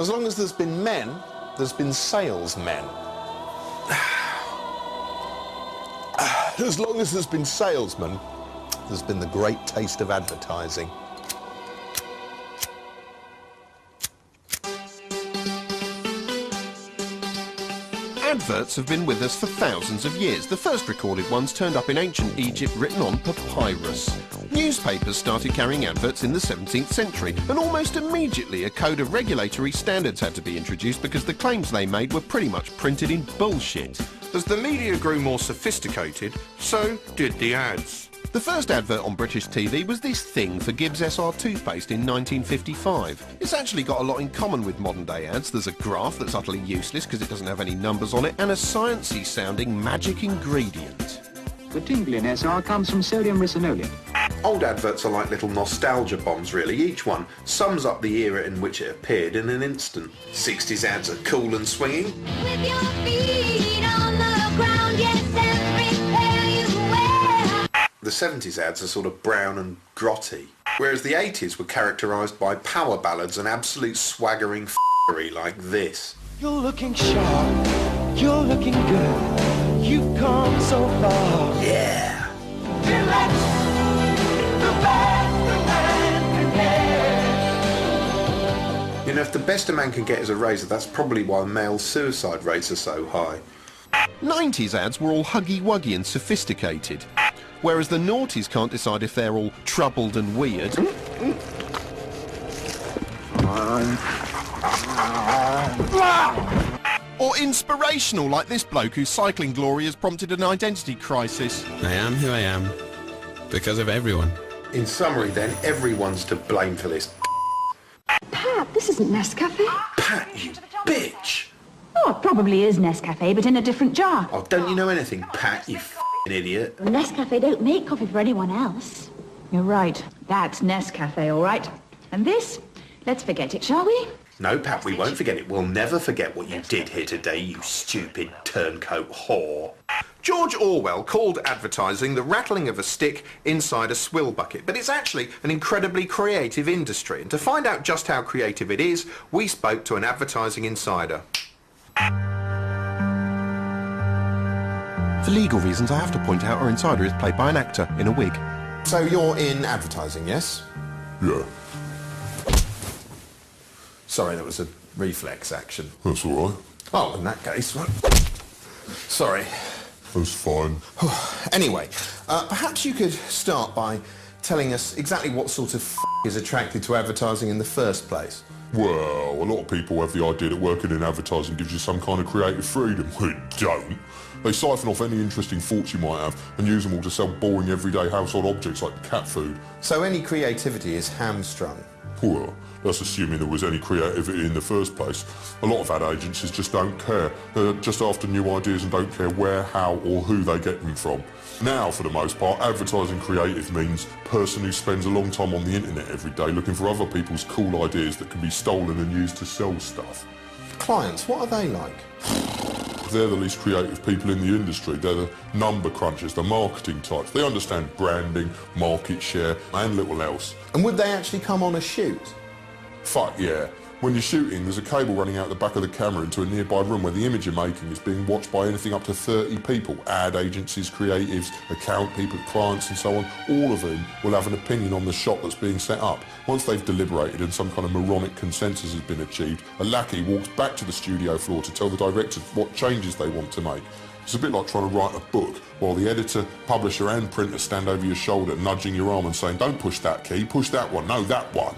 As long as there's been men, there's been salesmen. As long as there's been salesmen, there's been the great taste of advertising. Adverts have been with us for thousands of years. The first recorded ones turned up in ancient Egypt written on papyrus. Newspapers started carrying adverts in the 17th century, and almost immediately a code of regulatory standards had to be introduced because the claims they made were pretty much printed in bullshit. As the media grew more sophisticated, so did the ads. The first advert on British TV was this thing for Gibbs SR toothpaste in 1955. It's actually got a lot in common with modern-day ads. There's a graph that's utterly useless because it doesn't have any numbers on it, and a sciencey sounding magic ingredient. The tingle in SR comes from sodium ricinoleate. Old adverts are like little nostalgia bombs, really. Each one sums up the era in which it appeared in an instant. 60s ads are cool and swinging. With your feet on the ground, yes, every pair you wear. The 70s ads are sort of brown and grotty, whereas the 80s were characterised by power ballads and absolute swaggering f***ery like this. You're looking sharp, you're looking good, you've come so far. Yeah! Relax, the best a man can get. You know, if the best a man can get is a razor, that's probably why male suicide rates are so high. 90s ads were all huggy-wuggy and sophisticated, whereas the noughties can't decide if they're all troubled and weird, or inspirational, like this bloke whose cycling glory has prompted an identity crisis. I am who I am, because of everyone. In summary then, everyone's to blame for this. Pat, this isn't Nescafe. Pat, you bitch! Oh, it probably is Nescafe, but in a different jar. Oh, don't you know anything, Pat, you f***ing idiot? Nescafe don't make coffee for anyone else. You're right. That's Nescafe, all right. And this? Let's forget it, shall we? No, Pat, we won't forget it. We'll never forget what you did here today, you stupid turncoat whore. George Orwell called advertising the rattling of a stick inside a swill bucket, but it's actually an incredibly creative industry. And to find out just how creative it is, we spoke to an advertising insider. For legal reasons, I have to point out our insider is played by an actor in a wig. So you're in advertising, yes? Yeah, Sorry, that was a reflex action. that's all right. Oh, in that case, well, sorry. That's fine. Anyway, perhaps you could start by telling us exactly what sort of is attracted to advertising in the first place. Well, a lot of people have the idea that working in advertising gives you some kind of creative freedom. Well, it don't. They siphon off any interesting thoughts you might have and use them all to sell boring everyday household objects like cat food. So any creativity is hamstrung. Well, that's assuming there was any creativity in the first place. A lot of ad agencies just don't care. They're just after new ideas and don't care where, how or who they get them from. Now, for the most part, advertising creative means person who spends a long time on the internet every day looking for other people's cool ideas that can be stolen and used to sell stuff. Clients, what are they like? They're the least creative people in the industry. They're the number crunchers, the marketing types. They understand branding, market share and little else. And would they actually come on a shoot? Fuck yeah. When you're shooting, there's a cable running out the back of the camera into a nearby room where the image you're making is being watched by anything up to 30 people. Ad agencies, creatives, account people, clients and so on, all of whom will have an opinion on the shot that's being set up. Once they've deliberated and some kind of moronic consensus has been achieved, a lackey walks back to the studio floor to tell the director what changes they want to make. It's a bit like trying to write a book while the editor, publisher and printer stand over your shoulder nudging your arm and saying, don't push that key, push that one, no, that one.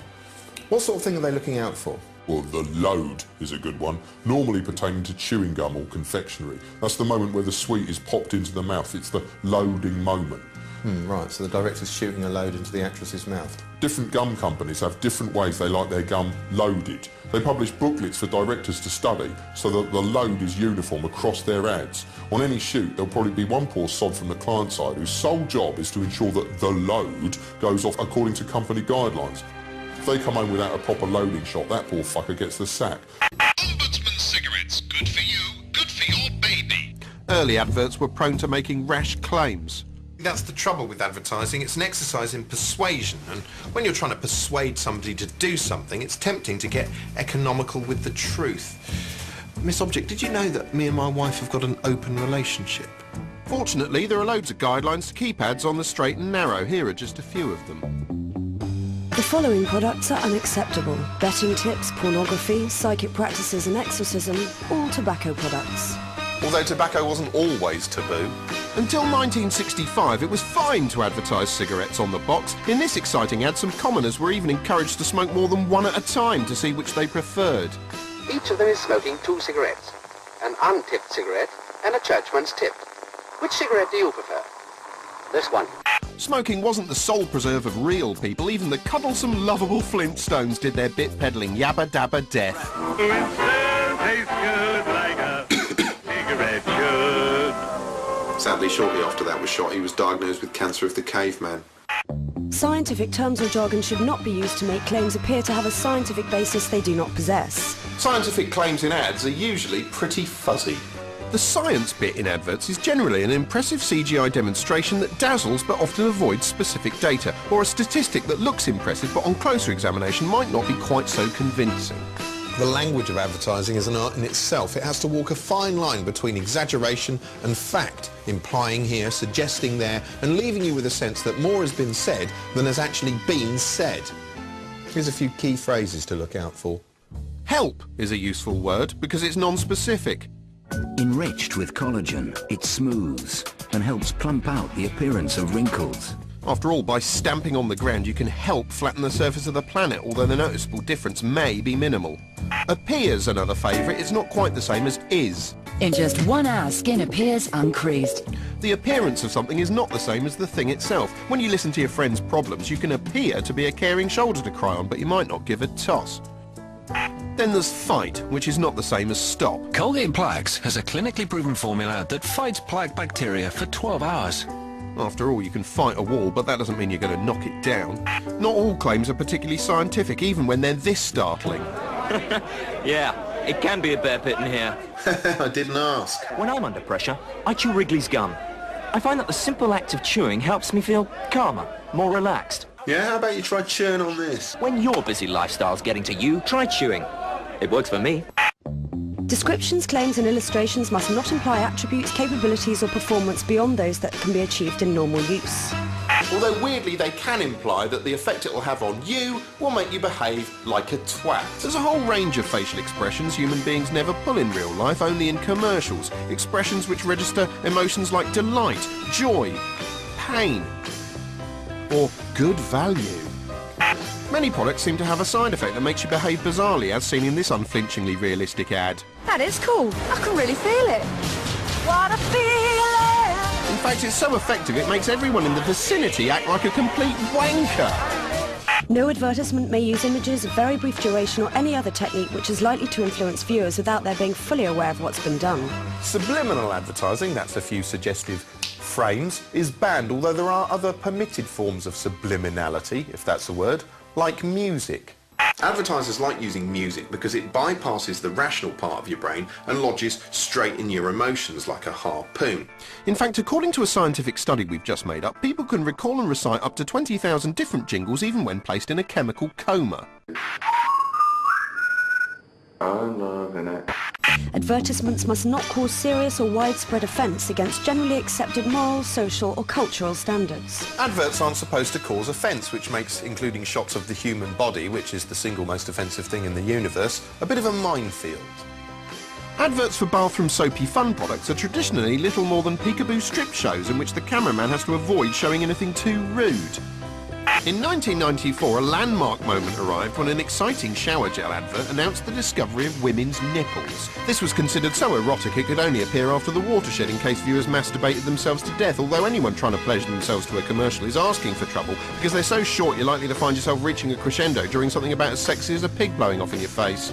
What sort of thing are they looking out for? Well, the load is a good one, normally pertaining to chewing gum or confectionery. That's the moment where the sweet is popped into the mouth. It's the loading moment. Right, so the director's shooting a load into the actress's mouth. Different gum companies have different ways they like their gum loaded. They publish booklets for directors to study so that the load is uniform across their ads. On any shoot, there'll probably be one poor sod from the client side whose sole job is to ensure that the load goes off according to company guidelines. If they come home without a proper loading shot, that poor fucker gets the sack. Ombudsman cigarettes, good for you, good for your baby. Early adverts were prone to making rash claims. That's the trouble with advertising. It's an exercise in persuasion, and when you're trying to persuade somebody to do something, it's tempting to get economical with the truth. Miss Object, did you know that me and my wife have got an open relationship? Fortunately, there are loads of guidelines to keep ads on the straight and narrow. Here are just a few of them. The following products are unacceptable: betting tips, pornography, psychic practices and exorcism, all tobacco products. Although tobacco wasn't always taboo. Until 1965, it was fine to advertise cigarettes on the box. In this exciting ad, some commoners were even encouraged to smoke more than one at a time to see which they preferred. Each of them is smoking 2 cigarettes, an untipped cigarette and a churchman's tip. Which cigarette do you prefer? This one. Smoking wasn't the sole preserve of real people. Even the cuddlesome, lovable Flintstones did their bit peddling yabba dabba death. Flintstone tastes good like a cigarette should. Sadly, shortly after that was shot, he was diagnosed with cancer of the caveman. Scientific terms or jargon should not be used to make claims appear to have a scientific basis they do not possess. Scientific claims in ads are usually pretty fuzzy. The science bit in adverts is generally an impressive CGI demonstration that dazzles but often avoids specific data, or a statistic that looks impressive but on closer examination might not be quite so convincing. The language of advertising is an art in itself. It has to walk a fine line between exaggeration and fact, implying here, suggesting there, and leaving you with a sense that more has been said than has actually been said. Here's a few key phrases to look out for. Help is a useful word because it's non-specific. Enriched with collagen, it smooths and helps plump out the appearance of wrinkles. After all, by stamping on the ground you can help flatten the surface of the planet, although the noticeable difference may be minimal. Appears another favourite. It's not quite the same as is. In just 1 hour, skin appears uncreased. The appearance of something is not the same as the thing itself. When you listen to your friend's problems, you can appear to be a caring shoulder to cry on, but you might not give a toss. Then there's fight, which is not the same as stop. Colgate Plaques has a clinically proven formula that fights plaque bacteria for 12 hours. After all, you can fight a wall, but that doesn't mean you're going to knock it down. Not all claims are particularly scientific, even when they're this startling. Yeah, it can be a bear pit in here. I didn't ask. When I'm under pressure, I chew Wrigley's gum. I find that the simple act of chewing helps me feel calmer, more relaxed. Yeah, how about you try chewing on this? When your busy lifestyle's getting to you, try chewing. It works for me. Descriptions, claims and illustrations must not imply attributes, capabilities or performance beyond those that can be achieved in normal use. Although weirdly they can imply that the effect it will have on you will make you behave like a twat. There's a whole range of facial expressions human beings never pull in real life, only in commercials. Expressions which register emotions like delight, joy, pain, or good value. Many products seem to have a side effect that makes you behave bizarrely, as seen in this unflinchingly realistic ad. That is cool. I can really feel it. What a feeling! In fact, it's so effective it makes everyone in the vicinity act like a complete wanker. No advertisement may use images of very brief duration or any other technique which is likely to influence viewers without their being fully aware of what's been done. Subliminal advertising, that's a few suggestive frames, is banned, although there are other permitted forms of subliminality, if that's a word, like music. Advertisers like using music because it bypasses the rational part of your brain and lodges straight in your emotions like a harpoon. In fact, according to a scientific study we've just made up, people can recall and recite up to 20,000 different jingles even when placed in a chemical coma. I'm loving it. Advertisements must not cause serious or widespread offence against generally accepted moral, social or cultural standards. Adverts aren't supposed to cause offence, which makes including shots of the human body, which is the single most offensive thing in the universe, a bit of a minefield. Adverts for bathroom soapy fun products are traditionally little more than peekaboo strip shows in which the cameraman has to avoid showing anything too rude. In 1994, a landmark moment arrived when an exciting shower gel advert announced the discovery of women's nipples. This was considered so erotic it could only appear after the watershed in case viewers masturbated themselves to death, although anyone trying to pleasure themselves to a commercial is asking for trouble because they're so short you're likely to find yourself reaching a crescendo during something about as sexy as a pig blowing off in your face.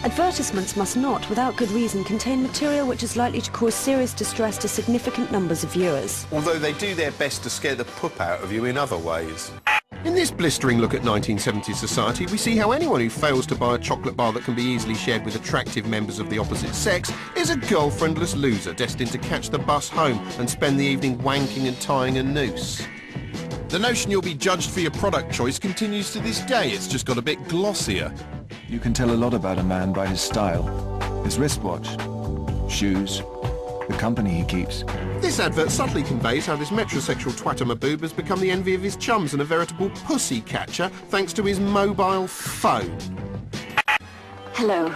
Advertisements must not, without good reason, contain material which is likely to cause serious distress to significant numbers of viewers. Although they do their best to scare the poop out of you in other ways. In this blistering look at 1970s society, we see how anyone who fails to buy a chocolate bar that can be easily shared with attractive members of the opposite sex is a girlfriendless loser destined to catch the bus home and spend the evening wanking and tying a noose. The notion you'll be judged for your product choice continues to this day. It's just got a bit glossier. You can tell a lot about a man by his style, his wristwatch, shoes, the company he keeps. This advert subtly conveys how this metrosexual twattermaboob has become the envy of his chums and a veritable pussy catcher thanks to his mobile phone. Hello.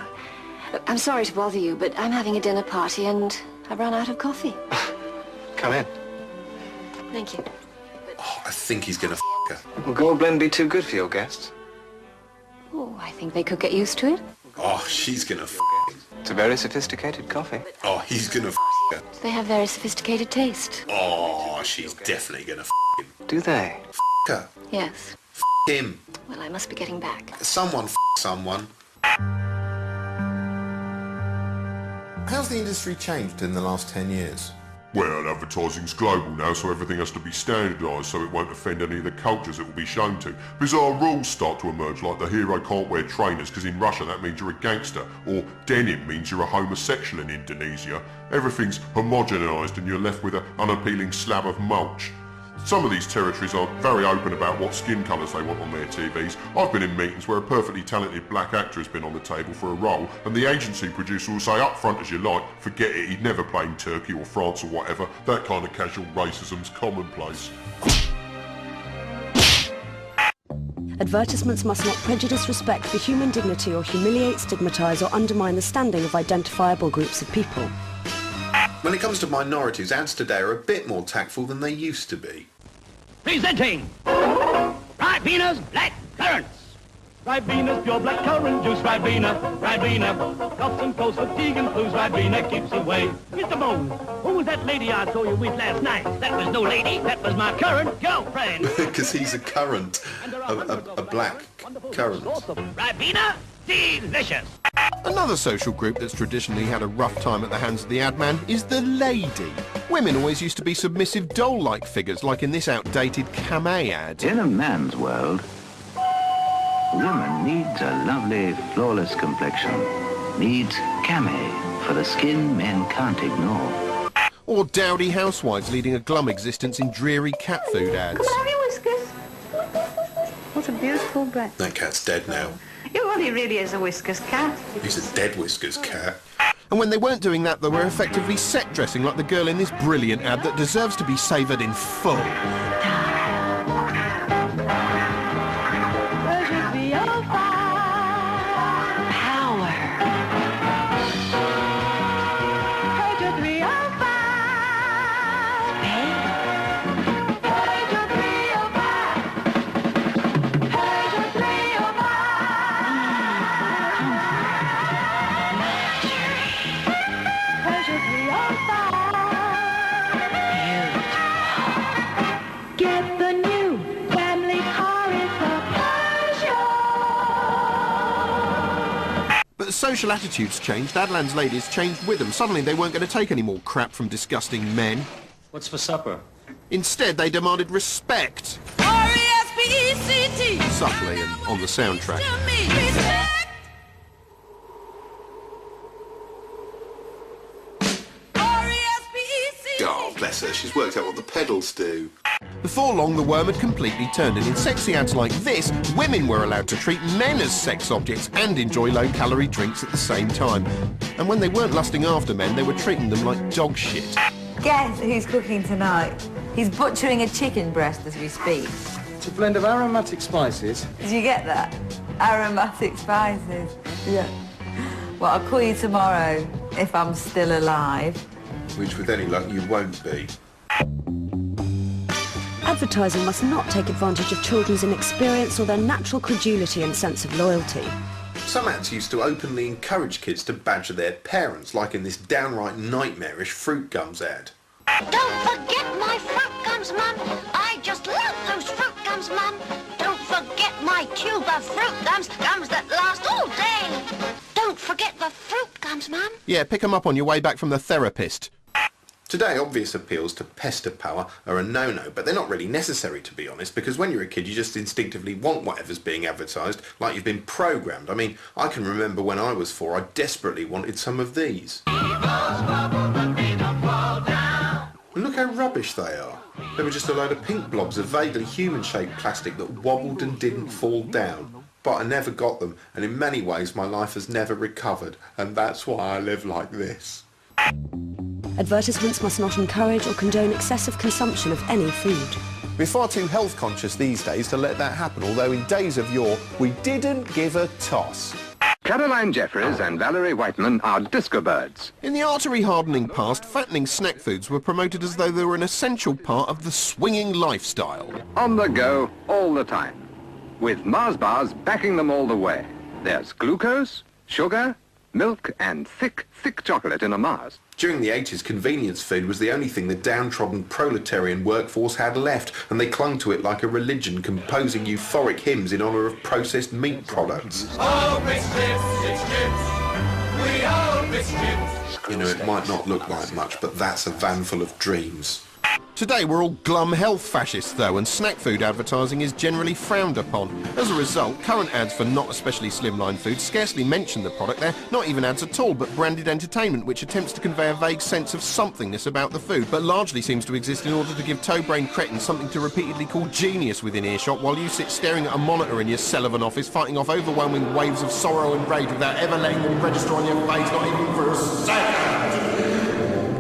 I'm sorry to bother you, but I'm having a dinner party and I've run out of coffee. Come in. Thank you. Oh, I think he's gonna her. Will Gold Blend be too good for your guests? Oh, I think they could get used to it. Oh, she's gonna It's a very sophisticated coffee. Oh, he's gonna her. They have very sophisticated taste. Oh, she's definitely gonna him. Do they? Her. Yes. Him. Well, I must be getting back. Someone someone. How's the industry changed in the last 10 years? Well, advertising's global now, so everything has to be standardised so it won't offend any of the cultures it will be shown to. Bizarre rules start to emerge, like the hero can't wear trainers because in Russia that means you're a gangster, or denim means you're a homosexual in Indonesia. Everything's homogenised and you're left with an unappealing slab of mulch. Some of these territories are very open about what skin colours they want on their TVs. I've been in meetings where a perfectly talented black actor has been on the table for a role, and the agency producer will say up front as you like, forget it, he'd never play in Turkey or France or whatever. That kind of casual racism's commonplace. Advertisements must not prejudice respect for human dignity or humiliate, stigmatise or undermine the standing of identifiable groups of people. When it comes to minorities, ads today are a bit more tactful than they used to be. Presenting Ribena's Black Currants. Ribena's pure black currant juice. Ribena. Cough and cold fatigue and flus. Ribena keeps away. Mr. Bones, who was that lady I saw you with last night? That was no lady. That was my current girlfriend. Because he's a currant. A black currant. Ribena, delicious. Another social group that's traditionally had a rough time at the hands of the ad man is the lady. Women always used to be submissive doll-like figures, like in this outdated Camay ad. In a man's world, a woman needs a lovely, flawless complexion. Needs Camay for the skin men can't ignore. Or dowdy housewives leading a glum existence in dreary cat food ads. Have you whiskers? What a beautiful breath. That cat's dead now. Well, he really is a whiskers cat. He's a dead whiskers cat. And when they weren't doing that, they were effectively set dressing like the girl in this brilliant ad that deserves to be savoured in full. Social attitudes changed, Adland's ladies changed with them. Suddenly they weren't going to take any more crap from disgusting men. What's for supper? Instead, they demanded respect. R-E-S-P-E-C-T. Subtly and on the soundtrack. Oh, bless her, she's worked out what the pedals do. Before long, the worm had completely turned, and in sexy ads like this, women were allowed to treat men as sex objects and enjoy low-calorie drinks at the same time. And when they weren't lusting after men, they were treating them like dog shit. Guess who's cooking tonight? He's butchering a chicken breast as we speak. It's a blend of aromatic spices. Did you get that? Aromatic spices. Yeah. Well, I'll call you tomorrow if I'm still alive. Which, with any luck, you won't be. Advertising must not take advantage of children's inexperience or their natural credulity and sense of loyalty. Some ads used to openly encourage kids to badger their parents, like in this downright nightmarish Fruit Gums ad. Don't forget my Fruit Gums, Mum. I just love those Fruit Gums, Mum. Don't forget my tube of Fruit Gums, gums that last all day. Don't forget the Fruit Gums, Mum. Yeah, pick 'em up on your way back from the therapist. Today, obvious appeals to pester power are a no-no, but they're not really necessary, to be honest, because when you're a kid, you just instinctively want whatever's being advertised, like you've been programmed. I mean, I can remember when I was 4, I desperately wanted some of these. And look how rubbish they are. They were just a load of pink blobs of vaguely human-shaped plastic that wobbled and didn't fall down. But I never got them, and in many ways my life has never recovered, and that's why I live like this. Advertisements must not encourage or condone excessive consumption of any food. We're far too health conscious these days to let that happen, although in days of yore, we didn't give a toss. Caroline Jeffries and Valerie Whiteman are disco birds. In the artery-hardening past, fattening snack foods were promoted as though they were an essential part of the swinging lifestyle. On the go, all the time. With Mars bars backing them all the way. There's glucose, sugar, milk and thick, thick chocolate in a Mars. During the 80s, convenience food was the only thing the downtrodden proletarian workforce had left, and they clung to it like a religion, composing euphoric hymns in honour of processed meat products. Oh, biscuits, we are biscuits. You know, it might not look like much, but that's a van full of dreams. Today we're all glum health fascists though, and snack food advertising is generally frowned upon. As a result, current ads for not especially slimline foods scarcely mention the product. They're not even ads at all, but branded entertainment which attempts to convey a vague sense of somethingness about the food, but largely seems to exist in order to give toe-brained cretins something to repeatedly call genius within earshot, while you sit staring at a monitor in your cell of an office fighting off overwhelming waves of sorrow and rage without ever letting them register on your face, not even for a second.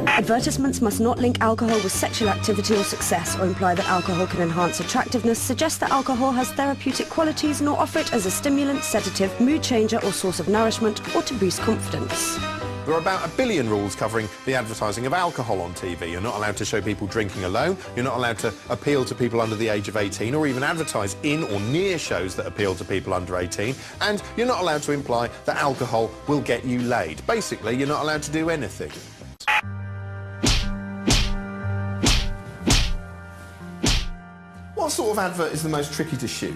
Advertisements must not link alcohol with sexual activity or success, or imply that alcohol can enhance attractiveness, suggest that alcohol has therapeutic qualities, nor offer it as a stimulant, sedative, mood changer or source of nourishment, or to boost confidence. There are about 1 billion rules covering the advertising of alcohol on TV. You're not allowed to show people drinking alone, you're not allowed to appeal to people under the age of 18, or even advertise in or near shows that appeal to people under 18, and you're not allowed to imply that alcohol will get you laid. Basically, you're not allowed to do anything. What sort of advert is the most tricky to shoot?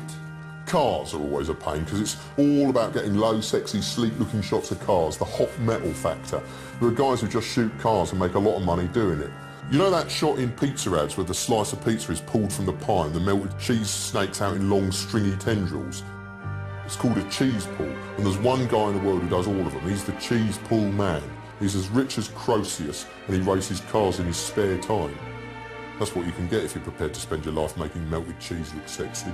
Cars are always a pain because it's all about getting low, sexy, sleek-looking shots of cars, the hot metal factor. There are guys who just shoot cars and make a lot of money doing it. You know that shot in pizza ads where the slice of pizza is pulled from the pie and the melted cheese snakes out in long, stringy tendrils? It's called a cheese pull, and there's one guy in the world who does all of them. He's the cheese pull man. He's as rich as Croesus, and he races cars in his spare time. That's what you can get if you're prepared to spend your life making melted cheese look sexy.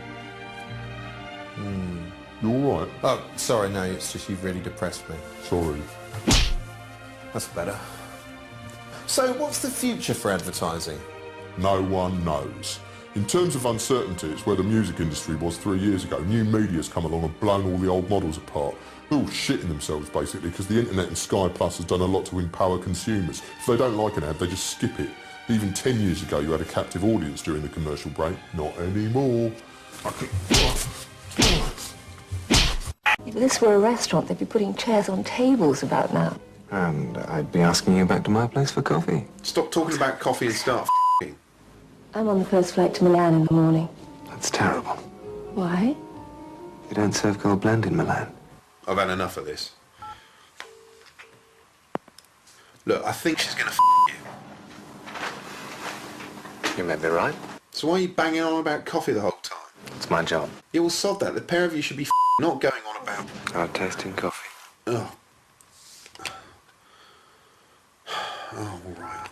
You all right? Oh, sorry, no, it's just you've really depressed me. Sorry. That's better. So what's the future for advertising? No one knows. In terms of uncertainty, it's where the music industry was 3 years ago. New media's come along and blown all the old models apart. They're all shitting themselves, basically, because the internet and Sky Plus has done a lot to empower consumers. If they don't like an ad, they just skip it. Even 10 years ago, you had a captive audience during the commercial break. Not anymore. If this were a restaurant, they'd be putting chairs on tables about now. And I'd be asking you back to my place for coffee. Stop talking about coffee and start f***ing. I'm on the first flight to Milan in the morning. That's terrible. Why? You don't serve cold blend in Milan. I've had enough of this. Look, I think she's going to f*** you. You may be right. So why are you banging on about coffee the whole time? It's my job. Yeah, well, sod that. The pair of you should be not going on about... Our tasting coffee. Oh. Oh, all right.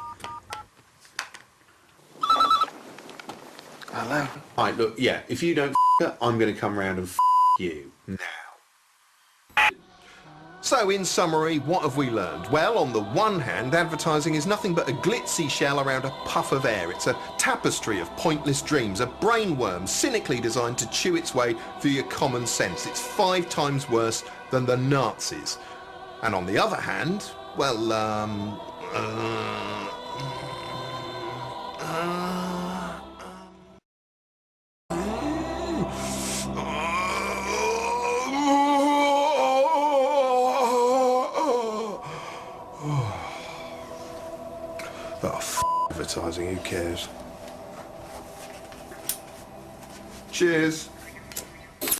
Hello. All right, look, yeah, if you don't f*** her, I'm going to come round and f*** you now. So, in summary, what have we learned? Well, on the one hand, advertising is nothing but a glitzy shell around a puff of air. It's a tapestry of pointless dreams, a brainworm cynically designed to chew its way through your common sense. It's 5 times worse than the Nazis. And on the other hand, well, Advertising, who cares? Cheers.